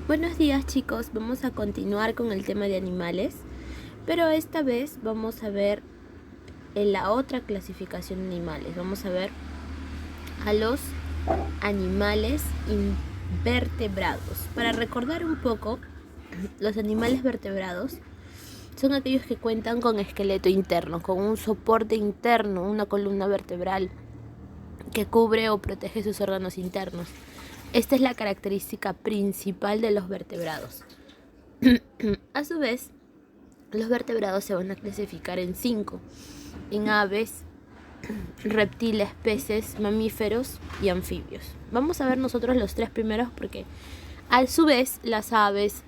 Buenos días chicos, vamos a continuar con el tema de animales, pero esta vez vamos a ver la otra clasificación de animales. Vamos a ver a los animales invertebrados. Para recordar un poco, los animales vertebrados son aquellos que cuentan con esqueleto interno, con un soporte interno, una columna vertebral que cubre o protege sus órganos internos. Esta es la característica principal de los vertebrados. A su vez, los vertebrados se van a clasificar en 5, en aves, reptiles, peces, mamíferos y anfibios. Vamos a ver nosotros los 3 primeros porque a su vez las aves,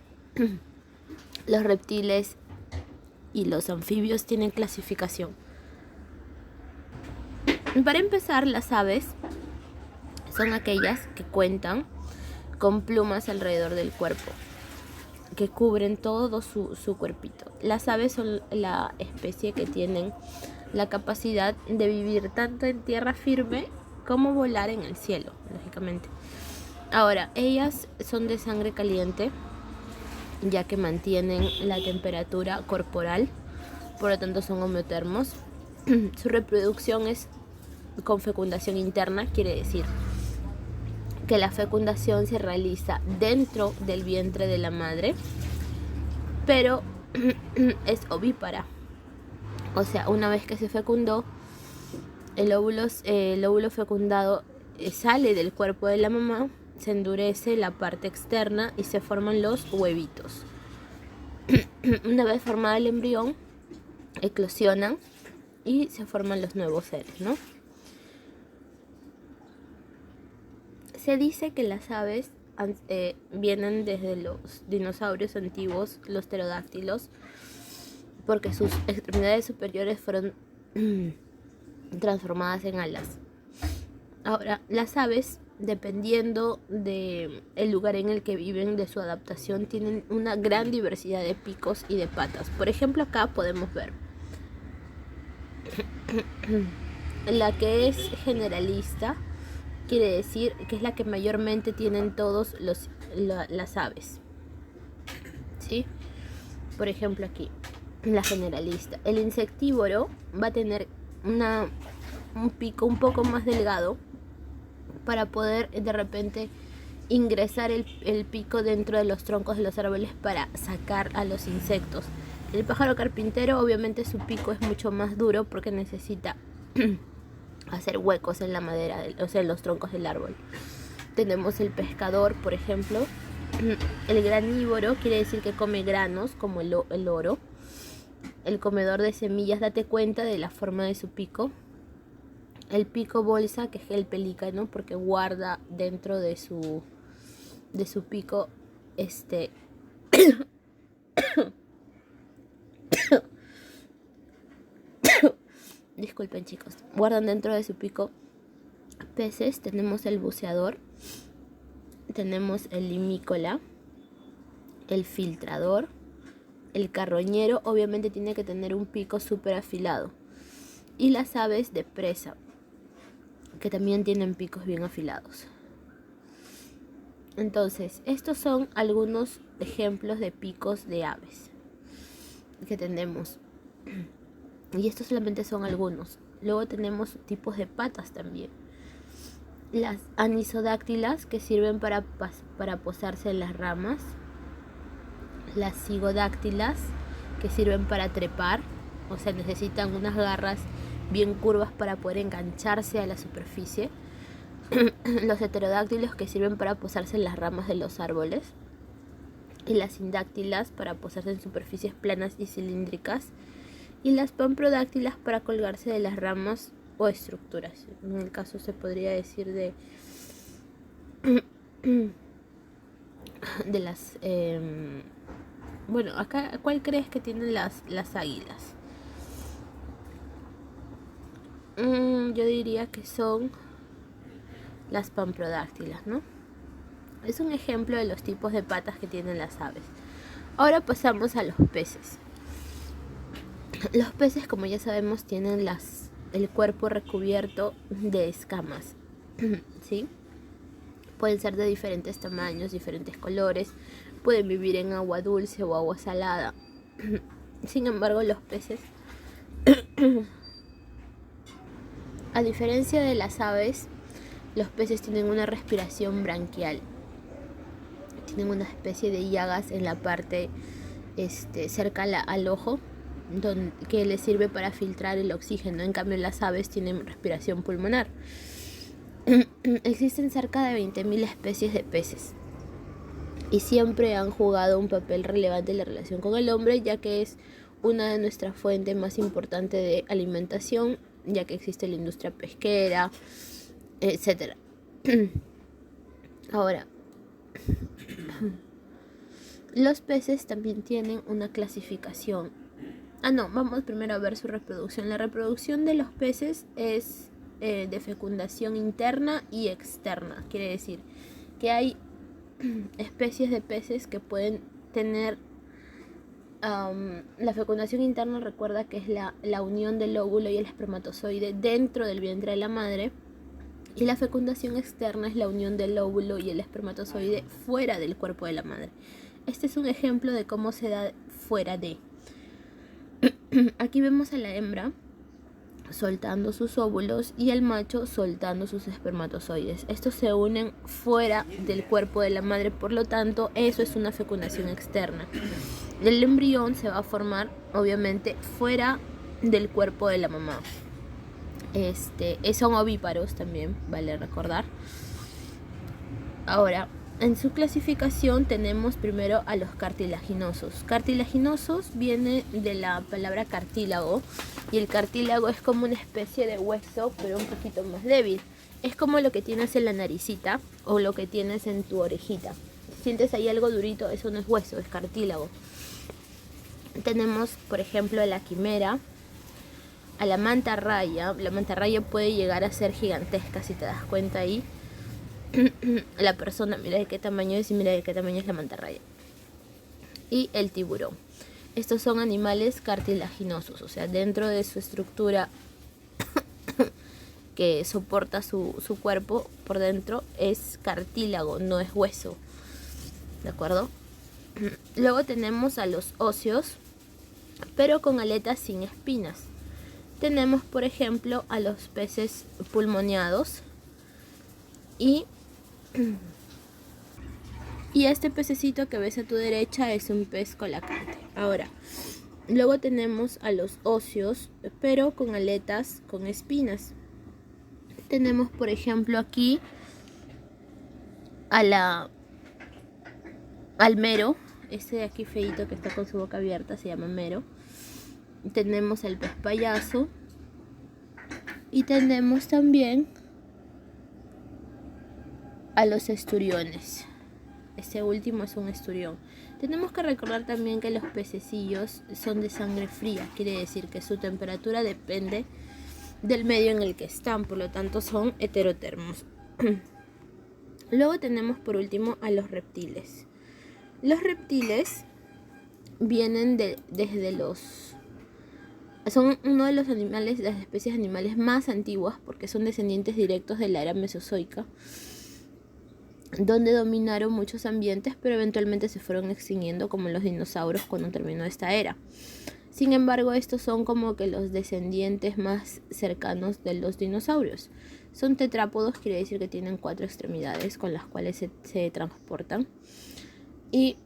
los reptiles y los anfibios tienen clasificación. Para empezar, las aves son aquellas que cuentan con plumas alrededor del cuerpo, que cubren todo su cuerpito. Las aves son la especie que tienen la capacidad de vivir tanto en tierra firme como volar en el cielo, lógicamente. Ahora, ellas son de sangre caliente, ya que mantienen la temperatura corporal, por lo tanto son homeotermos. Su reproducción es con fecundación interna, quiere decir que la fecundación se realiza dentro del vientre de la madre, pero es ovípara. O sea, una vez que se fecundó, el óvulo fecundado sale del cuerpo de la mamá, se endurece la parte externa y se forman los huevitos. Una vez formado el embrión, eclosionan y se forman los nuevos seres, ¿no? Se dice que las aves vienen desde los dinosaurios antiguos, los pterodáctilos, porque sus extremidades superiores fueron transformadas en alas. Ahora, las aves, dependiendo del lugar en el que viven, de su adaptación, tienen una gran diversidad de picos y de patas. Por ejemplo, acá podemos ver la que es generalista, quiere decir que es la que mayormente tienen todos las aves, ¿sí? Por ejemplo, aquí, la generalista. El insectívoro va a tener un pico un poco más delgado para poder de repente ingresar el pico dentro de los troncos de los árboles para sacar a los insectos. El pájaro carpintero, obviamente su pico es mucho más duro porque necesita hacer huecos en la madera, o sea, en los troncos del árbol. Tenemos el pescador, por ejemplo. El granívoro quiere decir que come granos, como el oro. El comedor de semillas, date cuenta de la forma de su pico. El pico bolsa, que es el pelícano, porque guarda dentro de su pico disculpen chicos, guardan dentro de su pico peces. Tenemos el buceador, tenemos el limícola, el filtrador, el carroñero, obviamente tiene que tener un pico súper afilado, y las aves de presa, que también tienen picos bien afilados. Entonces, estos son algunos ejemplos de picos de aves que tenemos. Y estos solamente son algunos. Luego tenemos tipos de patas también. Las anisodáctilas, que sirven para posarse en las ramas. Las cigodáctilas, que sirven para trepar. O sea, necesitan unas garras bien curvas para poder engancharse a la superficie. Los heterodáctilos, que sirven para posarse en las ramas de los árboles. Y las sindáctilas, para posarse en superficies planas y cilíndricas. Y las pamprodáctilas, para colgarse de las ramas o estructuras. En el caso se podría decir de las bueno, acá, ¿cuál crees que tienen las águilas? Yo diría que son las pamprodáctilas, ¿no? Es un ejemplo de los tipos de patas que tienen las aves. Ahora pasamos a los peces. Los peces, como ya sabemos, tienen el cuerpo recubierto de escamas, ¿sí? Pueden ser de diferentes tamaños, diferentes colores. Pueden vivir en agua dulce o agua salada. Sin embargo, los peces, a diferencia de las aves, los peces tienen una respiración branquial. Tienen una especie de llagas en la parte cerca al ojo, que les sirve para filtrar el oxígeno. En cambio, las aves tienen respiración pulmonar. Existen cerca de 20.000 especies de peces y siempre han jugado un papel relevante en la relación con el hombre, ya que es una de nuestras fuentes más importantes de alimentación, ya que existe la industria pesquera, etc. Ahora, los peces también tienen una clasificación. Vamos primero a ver su reproducción. La reproducción de los peces es de fecundación interna y externa. Quiere decir que hay especies de peces que pueden tener la fecundación interna. Recuerda que es la unión del óvulo y el espermatozoide dentro del vientre de la madre, y la fecundación externa es la unión del óvulo y el espermatozoide fuera del cuerpo de la madre. Este es un ejemplo de cómo se da fuera de. Aquí vemos a la hembra soltando sus óvulos y el macho soltando sus espermatozoides. Estos se unen fuera del cuerpo de la madre, por lo tanto eso es una fecundación externa. El embrión se va a formar obviamente fuera del cuerpo de la mamá. Son ovíparos también, vale recordar. Ahora, en su clasificación tenemos primero a los cartilaginosos. Cartilaginosos viene de la palabra cartílago, y el cartílago es como una especie de hueso, pero un poquito más débil. Es como lo que tienes en la naricita o lo que tienes en tu orejita. Si sientes ahí algo durito, eso no es hueso, es cartílago. Tenemos, por ejemplo, a la quimera, a la mantarraya. La mantarraya puede llegar a ser gigantesca, si te das cuenta ahí. La persona, mira de qué tamaño es y mira de qué tamaño es la mantarraya. Y el tiburón. Estos son animales cartilaginosos, o sea, dentro de su estructura que soporta su cuerpo, por dentro es cartílago, no es hueso. ¿De acuerdo? Luego tenemos a los óseos, pero con aletas sin espinas. Tenemos, por ejemplo, a los peces pulmoneados y este pececito que ves a tu derecha es un pez colacante. Ahora, luego tenemos a los óseos, pero con aletas con espinas. Tenemos, por ejemplo, aquí al mero. Este de aquí feito que está con su boca abierta se llama mero. Tenemos el pez payaso y tenemos también a los esturiones. Este último es un esturión. Tenemos que recordar también que los pececillos son de sangre fría, quiere decir que su temperatura depende del medio en el que están, por lo tanto son heterotermos. Luego tenemos por último a los reptiles. Los reptiles vienen son uno de los animales, las especies animales más antiguas, porque son descendientes directos de la era mesozoica, donde dominaron muchos ambientes, pero eventualmente se fueron extinguiendo como los dinosaurios cuando terminó esta era. Sin embargo, estos son como que los descendientes más cercanos de los dinosaurios. Son tetrápodos, quiere decir que tienen 4 extremidades con las cuales se transportan. Y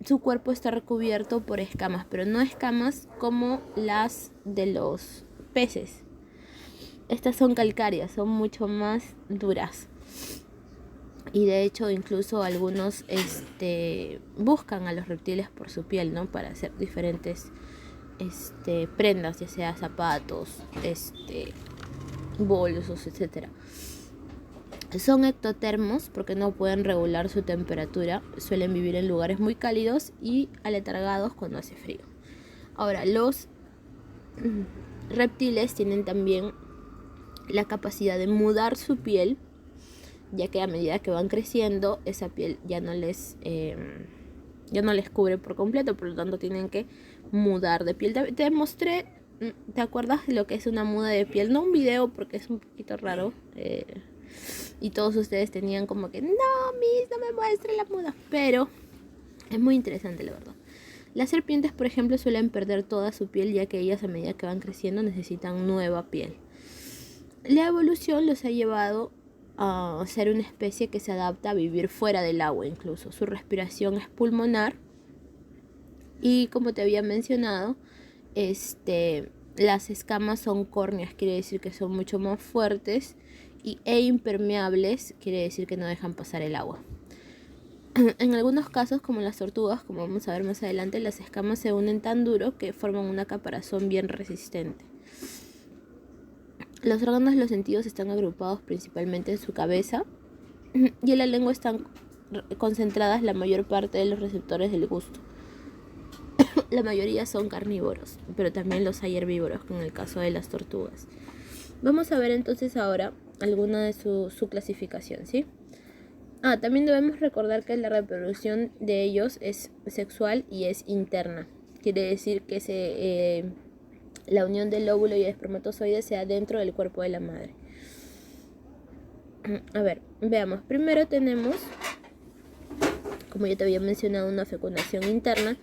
su cuerpo está recubierto por escamas, pero no escamas como las de los peces. Estas son calcáreas, son mucho más duras. Y de hecho incluso algunos buscan a los reptiles por su piel, ¿no? Para hacer diferentes prendas, ya sea zapatos, bolsos, etc. Son ectotermos porque no pueden regular su temperatura. Suelen vivir en lugares muy cálidos y aletargados cuando hace frío. Ahora, los reptiles tienen también la capacidad de mudar su piel, ya que a medida que van creciendo, esa piel ya no les cubre por completo, por lo tanto tienen que mudar de piel. Te mostré, ¿te acuerdas de lo que es una muda de piel? No un video porque es un poquito raro, y todos ustedes tenían como que, no, Miss, no me muestre la muda. Pero es muy interesante, la verdad. Las serpientes, por ejemplo, suelen perder toda su piel, ya que ellas a medida que van creciendo necesitan nueva piel. La evolución los ha llevado a ser una especie que se adapta a vivir fuera del agua incluso. Su respiración es pulmonar y, como te había mencionado, las escamas son córneas, quiere decir que son mucho más fuertes, e impermeables, quiere decir que no dejan pasar el agua. En algunos casos, como las tortugas, como vamos a ver más adelante, las escamas se unen tan duro que forman una caparazón bien resistente. Los órganos de los sentidos están agrupados principalmente en su cabeza y en la lengua están concentradas la mayor parte de los receptores del gusto. La mayoría son carnívoros, pero también los hay herbívoros, como en el caso de las tortugas. Vamos a ver entonces ahora alguna de su clasificación, ¿sí? También debemos recordar que la reproducción de ellos es sexual y es interna. Quiere decir que la unión del óvulo y el espermatozoide se da dentro del cuerpo de la madre. A ver, veamos. Primero tenemos, como ya te había mencionado, una fecundación interna.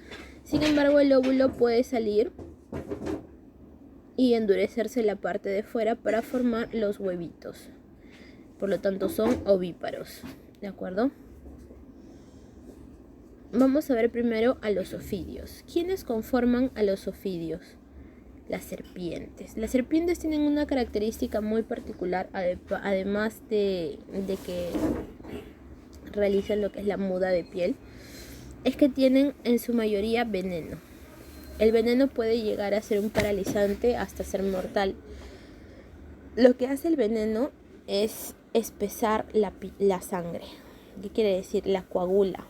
Sin embargo, el óvulo puede salir y endurecerse la parte de fuera para formar los huevitos. Por lo tanto, son ovíparos. ¿De acuerdo? Vamos a ver primero a los ofidios. ¿Quiénes conforman a los ofidios? Las serpientes. Las serpientes tienen una característica muy particular, además de que realizan lo que es la muda de piel, es que tienen en su mayoría veneno. El veneno puede llegar a ser un paralizante hasta ser mortal. Lo que hace el veneno es espesar la sangre. ¿Qué quiere decir? La coagula.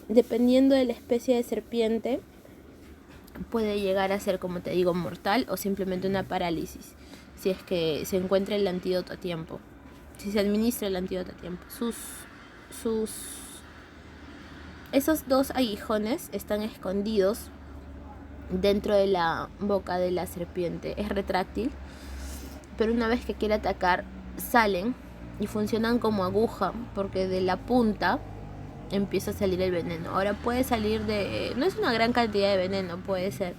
Dependiendo de la especie de serpiente, puede llegar a ser, como te digo, mortal o simplemente una parálisis, si es que se encuentra el antídoto a tiempo, si se administra el antídoto a tiempo. Esos dos aguijones están escondidos dentro de la boca de la serpiente. Es retráctil, pero una vez que quiere atacar, salen y funcionan como aguja, porque de la punta empieza a salir el veneno. Ahora puede salir no es una gran cantidad de veneno, puede ser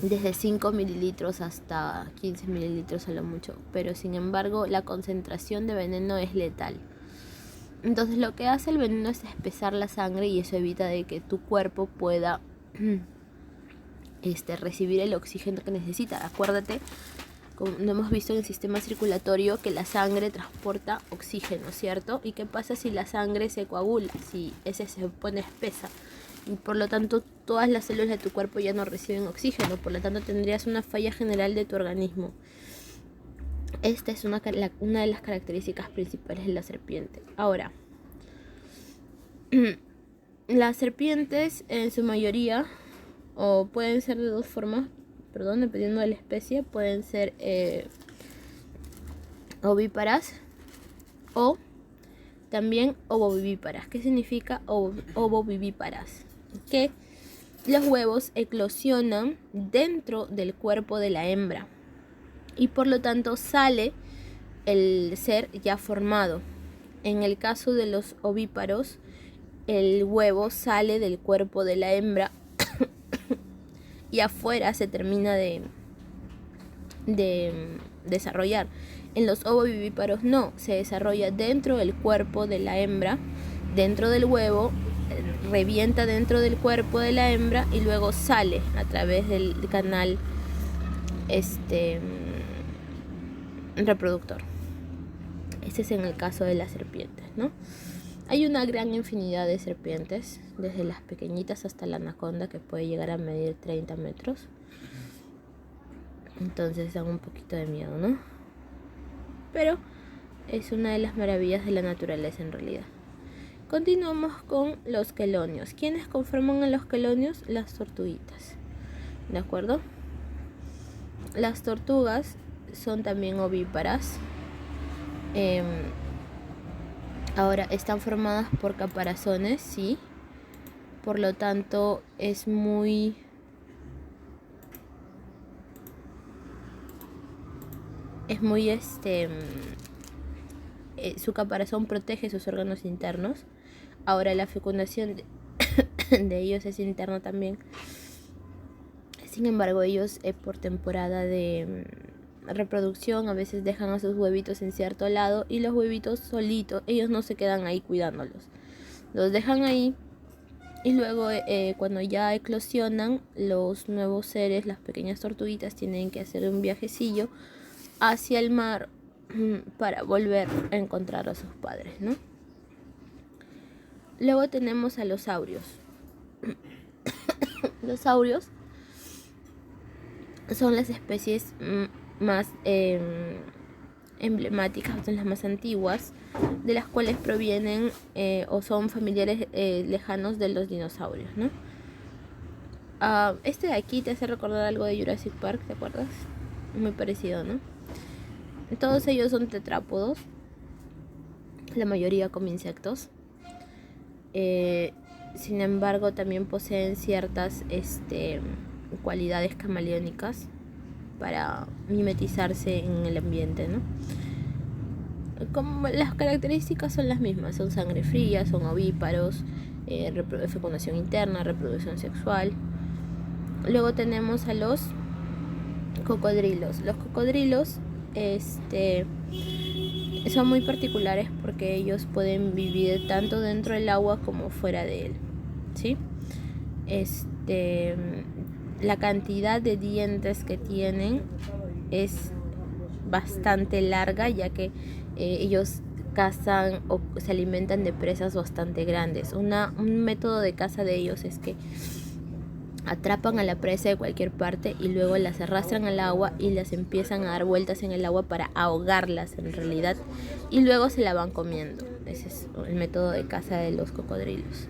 desde 5 mililitros hasta 15 mililitros a lo mucho, pero sin embargo la concentración de veneno es letal. Entonces lo que hace el veneno es espesar la sangre y eso evita de que tu cuerpo pueda recibir el oxígeno que necesita. Acuérdate, como lo hemos visto en el sistema circulatorio, que la sangre transporta oxígeno, ¿cierto? ¿Y qué pasa si la sangre se coagula? Si ese se pone espesa y por lo tanto todas las células de tu cuerpo ya no reciben oxígeno, por lo tanto tendrías una falla general de tu organismo. Esta es una de las características principales de la serpiente. Ahora, las serpientes en su mayoría, o pueden ser de dos formas, dependiendo de la especie, pueden ser ovíparas o también ovovivíparas. ¿Qué significa ovovivíparas? Que los huevos eclosionan dentro del cuerpo de la hembra y por lo tanto sale el ser ya formado. En el caso de los ovíparos, el huevo sale del cuerpo de la hembra y afuera se termina de desarrollar. En los ovovivíparos no, se desarrolla dentro del cuerpo de la hembra, dentro del huevo, revienta dentro del cuerpo de la hembra y luego sale a través del canal reproductor. Este es en el caso de las serpientes, ¿no? Hay una gran infinidad de serpientes, desde las pequeñitas hasta la anaconda, que puede llegar a medir 30 metros. Entonces dan un poquito de miedo, ¿no? Pero es una de las maravillas de la naturaleza en realidad. Continuamos con los quelonios. ¿Quiénes conforman a los quelonios? Las tortuguitas. ¿De acuerdo? Las tortugas son también ovíparas. Ahora están formadas por caparazones, sí. Por lo tanto es muy su caparazón protege sus órganos internos. Ahora la fecundación de ellos es interna también. Sin embargo, ellos por temporada de reproducción a veces dejan a sus huevitos en cierto lado y los huevitos solitos, ellos no se quedan ahí cuidándolos. Los dejan ahí y luego cuando ya eclosionan, los nuevos seres, las pequeñas tortuguitas, tienen que hacer un viajecillo hacia el mar para volver a encontrar a sus padres, ¿no? Luego tenemos a los saurios. Los saurios son las especies más emblemáticas, son las más antiguas, de las cuales provienen o son familiares lejanos de los dinosaurios, ¿no? Este de aquí te hace recordar algo de Jurassic Park, ¿te acuerdas? Muy parecido, ¿no? Todos ellos son tetrápodos, la mayoría come insectos. Sin embargo, también poseen ciertas cualidades camaleónicas para mimetizarse en el ambiente, ¿no? Como las características son las mismas, son sangre fría, son ovíparos, fecundación interna, reproducción sexual. Luego tenemos a los cocodrilos. Los cocodrilos son muy particulares porque ellos pueden vivir tanto dentro del agua como fuera de él, ¿sí? La cantidad de dientes que tienen es bastante larga, ya que ellos cazan o se alimentan de presas bastante grandes. Un método de caza de ellos es que atrapan a la presa de cualquier parte y luego las arrastran al agua y las empiezan a dar vueltas en el agua para ahogarlas en realidad, y luego se la van comiendo. Ese es el método de caza de los cocodrilos.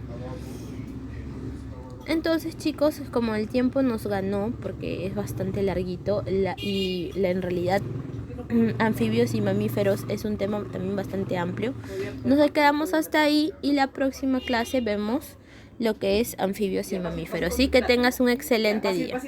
Entonces, chicos, como el tiempo nos ganó porque es bastante larguito en realidad anfibios y mamíferos es un tema también bastante amplio, nos quedamos hasta ahí y la próxima clase vemos lo que es anfibios y mamíferos. Así que tengas un excelente día.